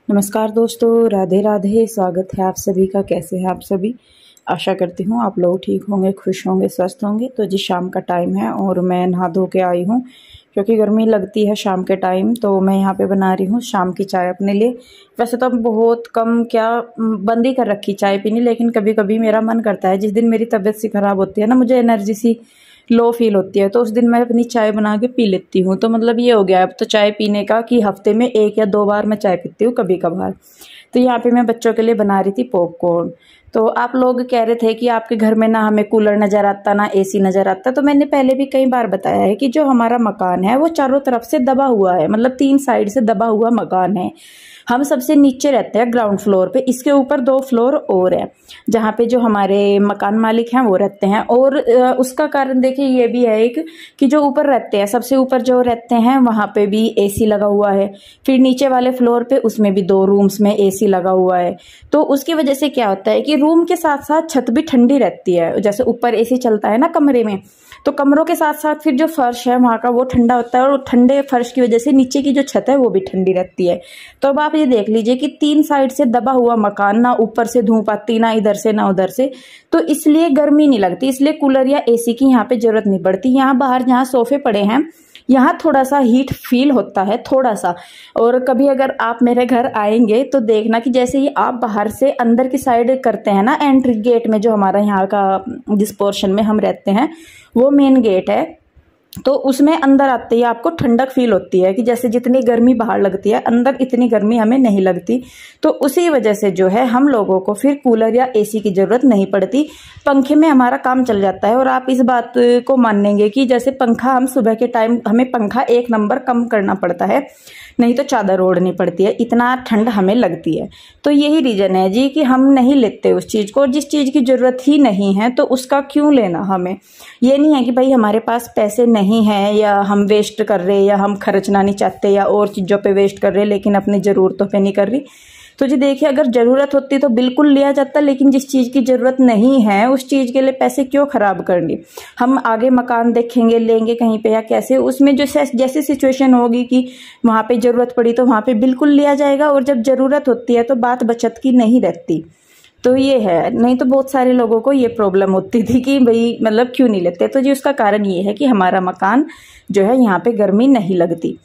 नमस्कार दोस्तों, राधे राधे। स्वागत है आप सभी का। कैसे हैं आप सभी? आशा करती हूँ आप लोग ठीक होंगे, खुश होंगे, स्वस्थ होंगे। तो जी शाम का टाइम है और मैं नहा धो के आई हूँ क्योंकि गर्मी लगती है शाम के टाइम। तो मैं यहाँ पे बना रही हूँ शाम की चाय अपने लिए। वैसे तो बहुत कम क्या बंद ही कर रखी चाय पीनी, लेकिन कभी कभी मेरा मन करता है। जिस दिन मेरी तबीयत सी खराब होती है ना, मुझे एनर्जी सी लो फील होती है, तो उस दिन मैं अपनी चाय बना के पी लेती हूँ। तो मतलब ये हो गया अब तो चाय पीने का कि हफ्ते में 1 या 2 बार मैं चाय पीती हूँ कभी कभार। तो यहाँ पे मैं बच्चों के लिए बना रही थी पॉपकॉर्न। तो आप लोग कह रहे थे कि आपके घर में ना हमें कूलर नज़र आता ना एसी नज़र आता। तो मैंने पहले भी कई बार बताया है कि जो हमारा मकान है वो चारों तरफ से दबा हुआ है, मतलब 3 साइड से दबा हुआ मकान है। हम सबसे नीचे रहते हैं ग्राउंड फ्लोर पे, इसके ऊपर 2 फ्लोर और है जहाँ पे जो हमारे मकान मालिक हैं वो रहते हैं। और उसका कारण देखिए ये भी है एक कि जो ऊपर रहते हैं, सबसे ऊपर जो रहते हैं वहाँ पे भी एसी लगा हुआ है। फिर नीचे वाले फ्लोर पे उसमें भी 2 रूम्स में एसी लगा हुआ है। तो उसकी वजह से क्या होता है कि रूम के साथ साथ छत भी ठंडी रहती है। जैसे ऊपर एसी चलता है ना कमरे में, तो कमरों के साथ साथ फिर जो फर्श है वहाँ का वो ठंडा होता है, और ठंडे फर्श की वजह से नीचे की जो छत है वो भी ठंडी रहती है। तो अब आप ये देख लीजिए कि 3 साइड से दबा हुआ मकान, ना ऊपर से धूप आती ना इधर से ना उधर से, तो इसलिए गर्मी नहीं लगती। इसलिए कूलर या एसी की यहाँ पे जरूरत नहीं पड़ती। यहाँ बाहर जहाँ सोफे पड़े हैं यहाँ थोड़ा सा हीट फील होता है, थोड़ा सा। और कभी अगर आप मेरे घर आएंगे तो देखना कि जैसे ही आप बाहर से अंदर की साइड करते हैं ना, एंट्री गेट में जो हमारा यहाँ का जिस पोर्शन में हम रहते हैं वो मेन गेट है, तो उसमें अंदर आते ही आपको ठंडक फील होती है कि जैसे जितनी गर्मी बाहर लगती है अंदर इतनी गर्मी हमें नहीं लगती। तो उसी वजह से जो है हम लोगों को फिर कूलर या एसी की जरूरत नहीं पड़ती, पंखे में हमारा काम चल जाता है। और आप इस बात को मानेंगे कि जैसे पंखा हम सुबह के टाइम हमें पंखा 1 नंबर कम करना पड़ता है, नहीं तो चादर ओढ़नी पड़ती है, इतना ठंड हमें लगती है। तो यही रीजन है जी कि हम नहीं लेते उस चीज़ को, और जिस चीज़ की ज़रूरत ही नहीं है तो उसका क्यों लेना। हमें ये नहीं है कि भाई हमारे पास पैसे नहीं हैं या हम वेस्ट कर रहे या हम खर्चना नहीं चाहते या और चीज़ों पे वेस्ट कर रहे लेकिन अपनी ज़रूरतों पे नहीं कर रही। तो जी देखिए, अगर ज़रूरत होती तो बिल्कुल लिया जाता, लेकिन जिस चीज़ की ज़रूरत नहीं है उस चीज़ के लिए पैसे क्यों खराब करनी। हम आगे मकान देखेंगे, लेंगे कहीं पे या कैसे, उसमें जो जैसी सिचुएशन होगी कि वहाँ पे ज़रूरत पड़ी तो वहाँ पे बिल्कुल लिया जाएगा, और जब ज़रूरत होती है तो बात बचत की नहीं रहती। तो ये है, नहीं तो बहुत सारे लोगों को ये प्रॉब्लम होती थी कि भाई मतलब क्यों नहीं लेते। तो जी उसका कारण ये है कि हमारा मकान जो है यहाँ पे गर्मी नहीं लगती।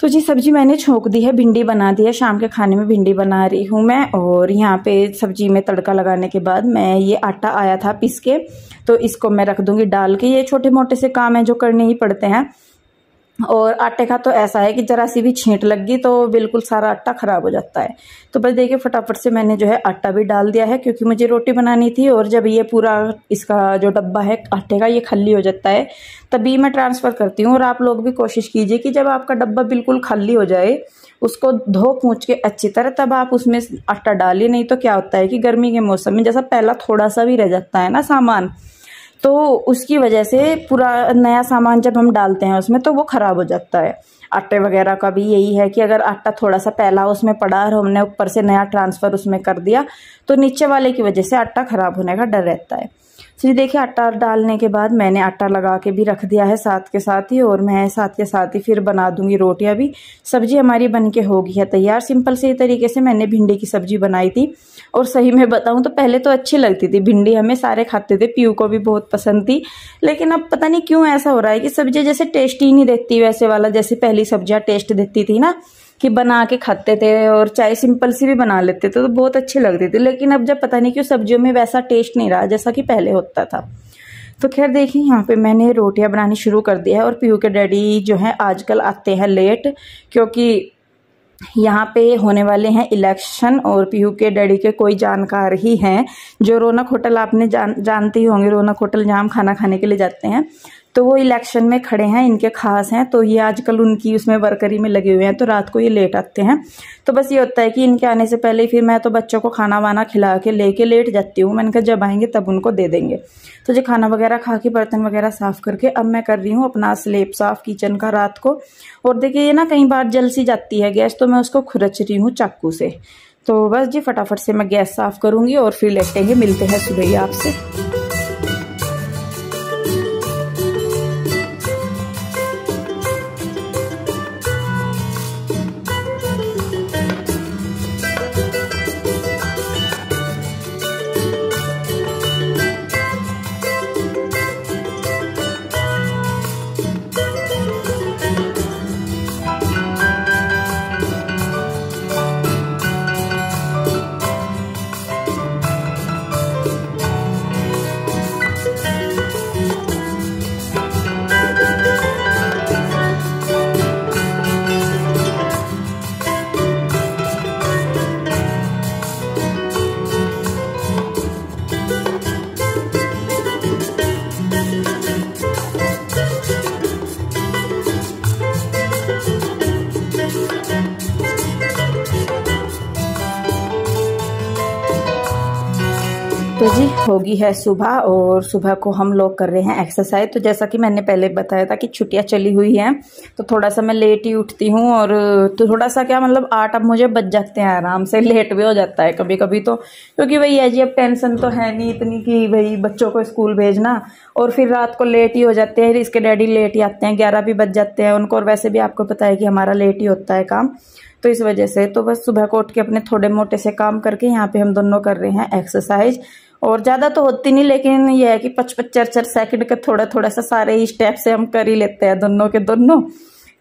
तो जी सब्जी मैंने छोंक दी है, भिंडी बना दी है। शाम के खाने में भिंडी बना रही हूँ मैं। और यहाँ पे सब्जी में तड़का लगाने के बाद मैं ये आटा आया था पीस के, तो इसको मैं रख दूंगी डाल के। ये छोटे मोटे से काम है जो करने ही पड़ते हैं। और आटे का तो ऐसा है कि जरा सी भी छींट लग गई तो बिल्कुल सारा आटा खराब हो जाता है। तो बस देखिए फटाफट से मैंने जो है आटा भी डाल दिया है क्योंकि मुझे रोटी बनानी थी। और जब ये पूरा इसका जो डब्बा है आटे का ये खाली हो जाता है तभी मैं ट्रांसफ़र करती हूँ। और आप लोग भी कोशिश कीजिए कि जब आपका डब्बा बिल्कुल खाली हो जाए उसको धो पूछ के अच्छी तरह तब आप उसमें आटा डालिए। नहीं तो क्या होता है कि गर्मी के मौसम में जैसा पहला थोड़ा सा भी रह जाता है ना सामान, तो उसकी वजह से पूरा नया सामान जब हम डालते हैं उसमें तो वो ख़राब हो जाता है। आटे वगैरह का भी यही है कि अगर आटा थोड़ा सा पहला उसमें पड़ा और हमने ऊपर से नया ट्रांसफ़र उसमें कर दिया तो नीचे वाले की वजह से आटा ख़राब होने का डर रहता है। तो देखिए आटा डालने के बाद मैंने आटा लगा के भी रख दिया है साथ के साथ ही, और मैं साथ के साथ ही फिर बना दूंगी रोटियां भी। सब्जी हमारी बन के होगी है तैयार। सिंपल से तरीके से मैंने भिंडी की सब्जी बनाई थी, और सही में बताऊं तो पहले तो अच्छी लगती थी भिंडी, हमें सारे खाते थे, पीयू को भी बहुत पसंद थी। लेकिन अब पता नहीं क्यों ऐसा हो रहा है कि सब्जी जैसे टेस्ट ही नहीं देती वैसे वाला, जैसे पहली सब्जियां टेस्ट देती थी ना कि बना के खाते थे, और चाहे सिंपल सी भी बना लेते थे तो बहुत अच्छी लगती थी। लेकिन अब जब पता नहीं क्यों सब्जियों में वैसा टेस्ट नहीं रहा जैसा कि पहले होता था। तो खैर देखिए यहाँ पे मैंने रोटियां बनानी शुरू कर दी है। और पीयू के डैडी जो है आजकल आते हैं लेट, क्योंकि यहाँ पे होने वाले हैं इलेक्शन, और पीयू के डैडी के कोई जानकार ही हैं जो रौनक होटल, आपने जानते ही होंगे रौनक होटल जहाँ हम खाना खाने के लिए जाते हैं, तो वो इलेक्शन में खड़े हैं, इनके खास हैं। तो ये आजकल उनकी उसमें वर्करी में लगे हुए हैं, तो रात को ये लेट आते हैं। तो बस ये होता है कि इनके आने से पहले फिर मैं तो बच्चों को खाना वाना खिला के लेके लेट जाती हूँ। मैंने कहा जब आएंगे तब उनको दे देंगे। तो जो खाना वगैरह खा के बर्तन वगैरह साफ करके अब मैं कर रही हूँ अपना स्लेब साफ किचन का रात को। और देखिए ये ना कई बार जल सी जाती है गैस, तो मैं उसको खुरच रही हूँ चाकू से। तो बस जी फटाफट से मैं गैस साफ करूँगी और फिर लेटेंगे। मिलते हैं सुबह ही आपसे। तो जी होगी है सुबह और सुबह को हम लोग कर रहे हैं एक्सरसाइज। तो जैसा कि मैंने पहले बताया था कि छुट्टियां चली हुई हैं तो थोड़ा सा मैं लेट ही उठती हूँ और तो थोड़ा सा क्या मतलब 8 अब मुझे बज जाते हैं, आराम से लेट भी हो जाता है कभी कभी तो, क्योंकि वही है जी अब टेंशन तो है नहीं इतनी कि भाई बच्चों को स्कूल भेजना और फिर रात को लेट ही हो जाते हैं। इसके डैडी लेट ही आते हैं, 11 भी बज जाते हैं उनको, और वैसे भी आपको पता है कि हमारा लेट ही होता है काम, तो इस वजह से तो बस सुबह को उठ के अपने थोड़े मोटे से काम करके यहाँ पे हम दोनों कर रहे हैं एक्सरसाइज। और ज़्यादा तो होती नहीं, लेकिन यह है कि 5-5 सेकंड के थोड़ा थोड़ा सा सारे ही स्टेप से हम कर ही लेते हैं दोनों के दोनों।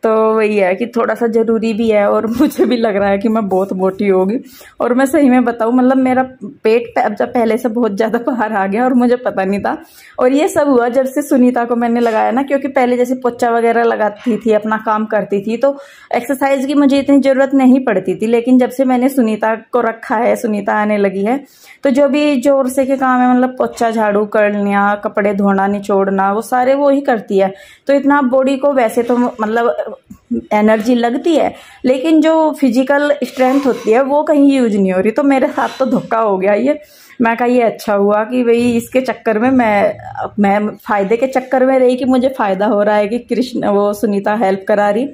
तो वही है कि थोड़ा सा ज़रूरी भी है और मुझे भी लग रहा है कि मैं बहुत मोटी होगी। और मैं सही में बताऊँ मतलब मेरा पेट जब पहले से बहुत ज़्यादा बाहर आ गया और मुझे पता नहीं था। और ये सब हुआ जब से सुनीता को मैंने लगाया ना, क्योंकि पहले जैसे पोछा वगैरह लगाती थी अपना काम करती थी तो एक्सरसाइज की मुझे इतनी ज़रूरत नहीं पड़ती थी, लेकिन जब से मैंने सुनीता को रखा है, सुनीता आने लगी है, तो जो भी जोर से के काम है मतलब पोछा झाड़ू करना, कपड़े धोना, निचोड़ना, वो सारे वो ही करती है। तो इतना बॉडी को वैसे तो मतलब एनर्जी लगती है, लेकिन जो फिजिकल स्ट्रेंथ होती है वो कहीं यूज नहीं हो रही। तो मेरे साथ तो धोखा हो गया ये। मैं कहा ये अच्छा हुआ कि भाई इसके चक्कर में मैं फायदे के चक्कर में रही कि मुझे फायदा हो रहा है कि कृष्ण वो सुनीता हेल्प करा रही,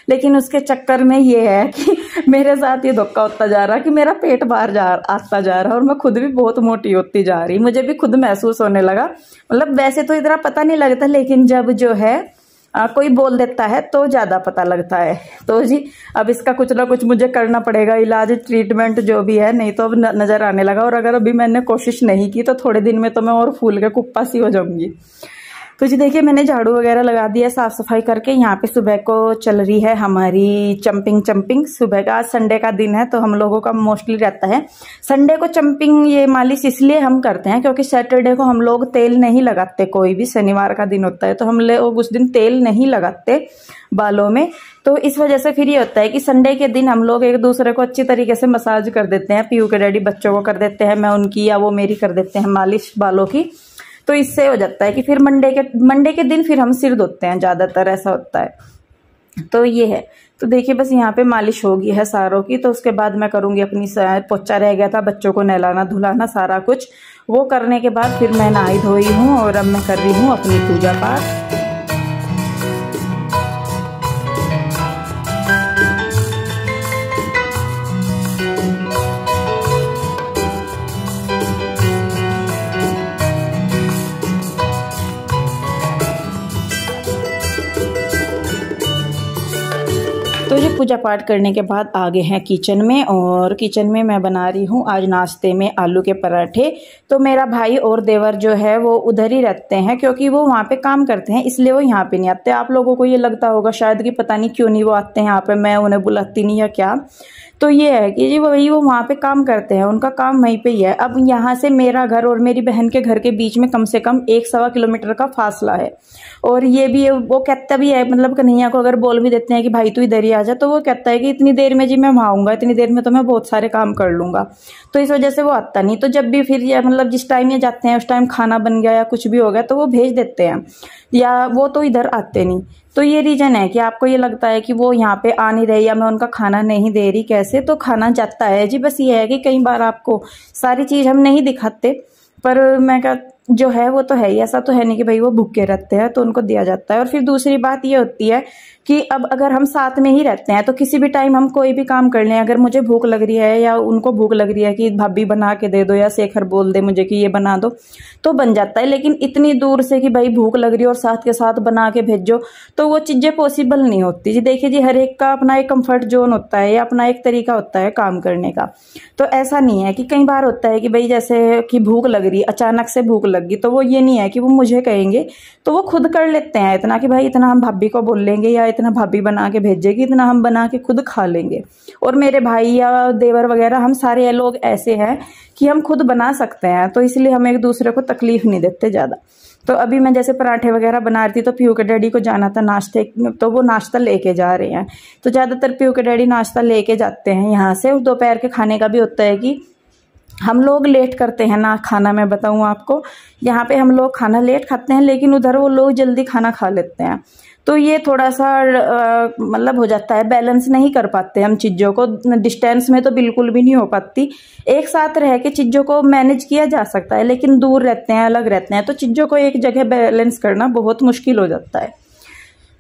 लेकिन उसके चक्कर में ये है कि मेरे साथ ये धोखा होता जा रहा कि मेरा पेट बाहर आता जा रहा और मैं खुद भी बहुत मोटी होती जा रही। मुझे भी खुद महसूस होने लगा, मतलब वैसे तो इतना पता नहीं लगता, लेकिन जब जो है कोई बोल देता है तो ज़्यादा पता लगता है। तो जी अब इसका कुछ ना कुछ मुझे करना पड़ेगा, इलाज ट्रीटमेंट जो भी है, नहीं तो अब नज़र आने लगा। और अगर अभी मैंने कोशिश नहीं की तो थोड़े दिन में तो मैं और फूल के कुप्पा सी हो जाऊंगी। तो जी देखिए मैंने झाड़ू वगैरह लगा दिया, साफ सफाई करके। यहाँ पे सुबह को चल रही है हमारी चंपिंग। सुबह का, आज संडे का दिन है तो हम लोगों का मोस्टली रहता है संडे को चंपिंग, ये मालिश इसलिए हम करते हैं क्योंकि सैटरडे को हम लोग तेल नहीं लगाते, कोई भी शनिवार का दिन होता है तो हम लोग उस दिन तेल नहीं लगाते बालों में। तो इस वजह से फिर ये होता है कि संडे के दिन हम लोग एक दूसरे को अच्छी तरीके से मसाज कर देते हैं। पीयू के डैडी बच्चों को कर देते हैं, मैं उनकी या वो मेरी कर देते हैं मालिश बालों की। तो इससे हो जाता है कि फिर मंडे के दिन फिर हम सिर धोते हैं, ज़्यादातर ऐसा होता है। तो ये है, तो देखिए बस यहाँ पे मालिश होगी है सारों की। तो उसके बाद मैं करूँगी अपनी पोछा रह गया था, बच्चों को नहलाना धुलाना सारा कुछ, वो करने के बाद फिर मैं नहाई धोई हूँ और अब मैं कर रही हूँ अपनी पूजा पाठ। तो ये पूजा पाठ करने के बाद आगे हैं किचन में, और किचन में मैं बना रही हूँ आज नाश्ते में आलू के पराठे। तो मेरा भाई और देवर जो है वो उधर ही रहते हैं क्योंकि वो वहाँ पे काम करते हैं, इसलिए वो यहाँ पे नहीं आते। आप लोगों को ये लगता होगा शायद कि पता नहीं क्यों नहीं वो आते हैं यहाँ पे, मैं उन्हें बुलाती नहीं या क्या। तो ये है कि जी वही वो वहाँ पे काम करते हैं, उनका काम वहीं पे ही है। अब यहाँ से मेरा घर और मेरी बहन के घर के बीच में कम से कम 1-1.25 किलोमीटर का फासला है। और ये भी वो कहता भी है, मतलब कन्हैया को अगर बोल भी देते हैं कि भाई तू इधर ही आ जा, तो वो कहता है कि इतनी देर में जी मैं वहाँ आऊँगा, इतनी देर में तो मैं बहुत सारे काम कर लूँगा। तो इस वजह से वो आता नहीं। तो जब भी फिर मतलब जिस टाइम ये जाते हैं उस टाइम खाना बन गया या कुछ भी हो गया तो वो भेज देते हैं, या वो तो इधर आते नहीं। तो ये रीज़न है कि आपको ये लगता है कि वो यहाँ पे आ नहीं रहे या मैं उनका खाना नहीं दे रही, कैसे तो खाना जाता है जी। बस ये है कि कई बार आपको सारी चीज़ हम नहीं दिखाते, पर मैं क्या जो है वो तो है ही, ऐसा तो है नहीं कि भाई वो भूखे रहते हैं, तो उनको दिया जाता है। और फिर दूसरी बात ये होती है कि अब अगर हम साथ में ही रहते हैं तो किसी भी टाइम हम कोई भी काम कर लें, अगर मुझे भूख लग रही है या उनको भूख लग रही है कि भाभी बना के दे दो या शेखर बोल दे मुझे कि ये बना दो, तो बन जाता है। लेकिन इतनी दूर से कि भाई भूख लग रही है और साथ के साथ बना के भेजो, तो वो चीज़ें पॉसिबल नहीं होती जी। देखिए जी हर एक का अपना एक कंफर्ट जोन होता है या अपना एक तरीका होता है काम करने का। तो ऐसा नहीं है कि कई बार होता है कि भाई जैसे कि भूख लग रही, अचानक से भूख लग गई, तो वो ये नहीं है कि वो मुझे कहेंगे, तो वो खुद कर लेते हैं इतना कि भाई इतना हम भाभी को बोल लेंगे या इतना भाभी बना के भेजेगी, इतना हम बना के खुद खा लेंगे। और मेरे भाई या देवर वगैरह हम सारे लोग ऐसे हैं कि हम खुद बना सकते हैं, तो इसलिए हम एक दूसरे को तकलीफ नहीं देते ज़्यादा। तो अभी मैं जैसे पराठे वगैरह बना रही थी तो पीयू के डैडी को जाना था नाश्ते, तो वो नाश्ता लेके जा रहे हैं। तो ज़्यादातर पीयू के डैडी नाश्ता लेके जाते हैं यहाँ से। और दोपहर के खाने का भी होता है कि हम लोग लेट करते हैं ना खाना, मैं बताऊँ आपको, यहाँ पे हम लोग खाना लेट खाते हैं लेकिन उधर वो लोग जल्दी खाना खा लेते हैं। तो ये थोड़ा सा मतलब हो जाता है, बैलेंस नहीं कर पाते हम चीज़ों को। डिस्टेंस में तो बिल्कुल भी नहीं हो पाती। एक साथ रह के चीज़ों को मैनेज किया जा सकता है, लेकिन दूर रहते हैं, अलग रहते हैं, तो चीज़ों को एक जगह बैलेंस करना बहुत मुश्किल हो जाता है।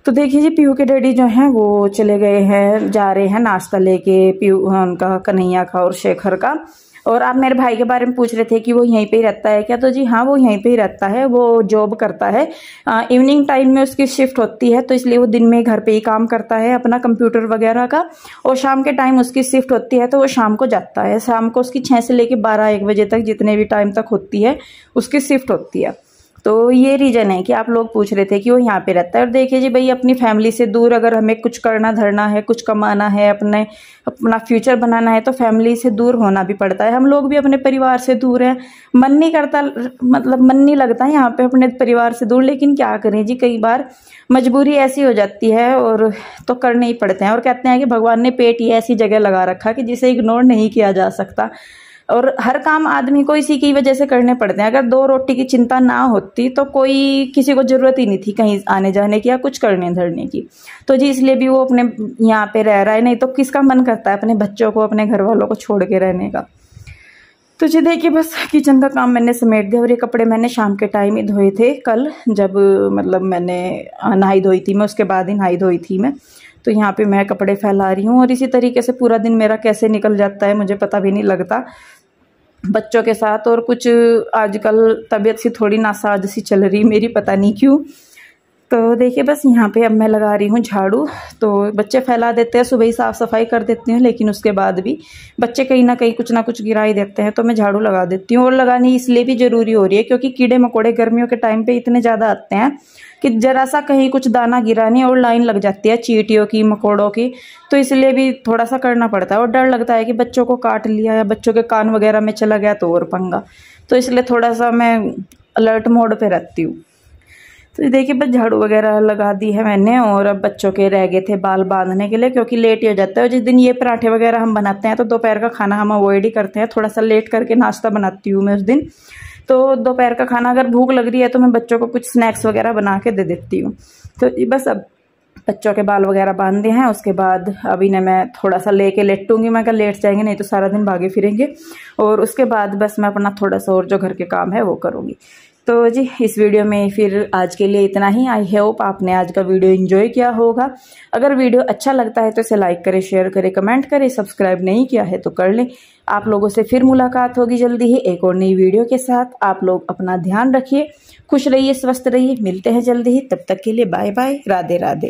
तो देखिए जी, पीयू के डैडी जो हैं वो चले गए हैं, जा रहे हैं नाश्ता लेके, पीयू उनका, कन्हैया का और शेखर का। और आप मेरे भाई के बारे में पूछ रहे थे कि वो यहीं पे ही रहता है क्या, तो जी हाँ, वो यहीं पे ही रहता है। वो जॉब करता है, इवनिंग टाइम में उसकी शिफ्ट होती है, तो इसलिए वो दिन में घर पे ही काम करता है अपना कंप्यूटर वगैरह का, और शाम के टाइम उसकी शिफ्ट होती है तो वो शाम को जाता है। शाम को उसकी 6 से लेके 12-1 बजे तक, जितने भी टाइम तक होती है उसकी शिफ्ट होती है। तो ये रीज़न है कि आप लोग पूछ रहे थे कि वो यहाँ पे रहता है। और देखिए जी भाई, अपनी फैमिली से दूर अगर हमें कुछ करना धरना है, कुछ कमाना है, अपना फ्यूचर बनाना है, तो फैमिली से दूर होना भी पड़ता है। हम लोग भी अपने परिवार से दूर हैं, मन नहीं करता, मतलब मन नहीं लगता यहाँ पे अपने परिवार से दूर, लेकिन क्या करें जी, कई बार मजबूरी ऐसी हो जाती है और तो करने ही पड़ते हैं। और कहते हैं कि भगवान ने पेट ही ऐसी जगह लगा रखा कि जिसे इग्नोर नहीं किया जा सकता, और हर काम आदमी को इसी की वजह से करने पड़ते हैं। अगर 2 रोटी की चिंता ना होती तो कोई किसी को जरूरत ही नहीं थी कहीं आने जाने की या कुछ करने धरने की। तो जी इसलिए भी वो अपने यहाँ पे रह रहा है, नहीं तो किसका मन करता है अपने बच्चों को, अपने घर वालों को छोड़ के रहने का। तो जी देखिए, बस किचन का काम मैंने समेट दिया, और ये कपड़े मैंने शाम के टाइम ही धोए थे कल, जब मतलब मैंने नहाई धोई थी मैं, उसके बाद ही नहाई धोई थी मैं। तो यहाँ पे मैं कपड़े फैला रही हूँ, और इसी तरीके से पूरा दिन मेरा कैसे निकल जाता है मुझे पता भी नहीं लगता बच्चों के साथ। और कुछ आजकल तबीयत सी थोड़ी नासाज सी चल रही मेरी, पता नहीं क्यों। तो देखिए, बस यहाँ पे अब मैं लगा रही हूँ झाड़ू। तो बच्चे फैला देते हैं, सुबह ही साफ़ सफाई कर देती हूँ, लेकिन उसके बाद भी बच्चे कहीं ना कहीं कुछ ना कुछ गिरा ही देते हैं, तो मैं झाड़ू लगा देती हूँ। और लगानी इसलिए भी ज़रूरी हो रही है क्योंकि कीड़े मकोड़े गर्मियों के टाइम पे इतने ज़्यादा आते हैं कि ज़रा सा कहीं कुछ दाना गिरा नहीं और लाइन लग जाती है चींटियों की, मकोड़ों की। तो इसलिए भी थोड़ा सा करना पड़ता है, और डर लगता है कि बच्चों को काट लिया या बच्चों के कान वगैरह में चला गया तो और पंगा। तो इसलिए थोड़ा सा मैं अलर्ट मोड पे रहती हूँ। तो देखिए, बस झाड़ू वगैरह लगा दी है मैंने, और अब बच्चों के रह गए थे बाल बांधने के लिए, क्योंकि लेट ही हो जाता है। और जिस दिन ये पराठे वगैरह हम बनाते हैं तो दोपहर का खाना हम अवॉइड ही करते हैं, थोड़ा सा लेट करके नाश्ता बनाती हूँ मैं उस दिन। तो दोपहर का खाना अगर भूख लग रही है तो मैं बच्चों को कुछ स्नैक्स वगैरह बना के दे देती हूँ। तो बस अब बच्चों के बाल वगैरह बांध दिए हैं, उसके बाद अभी ने मैं थोड़ा सा लेके लेटूंगी, मैं कल लेट जाएंगे नहीं तो सारा दिन भागे फिरेंगे। और उसके बाद बस मैं अपना थोड़ा सा और जो घर के काम है वो करूँगी। तो जी इस वीडियो में फिर आज के लिए इतना ही। आई होप आपने आज का वीडियो एंजॉय किया होगा। अगर वीडियो अच्छा लगता है तो इसे लाइक करें, शेयर करें, कमेंट करें, सब्सक्राइब नहीं किया है तो कर लें। आप लोगों से फिर मुलाकात होगी जल्दी ही एक और नई वीडियो के साथ। आप लोग अपना ध्यान रखिए, खुश रहिए, स्वस्थ रहिए, मिलते हैं जल्दी ही। तब तक के लिए बाय बाय, राधे राधे।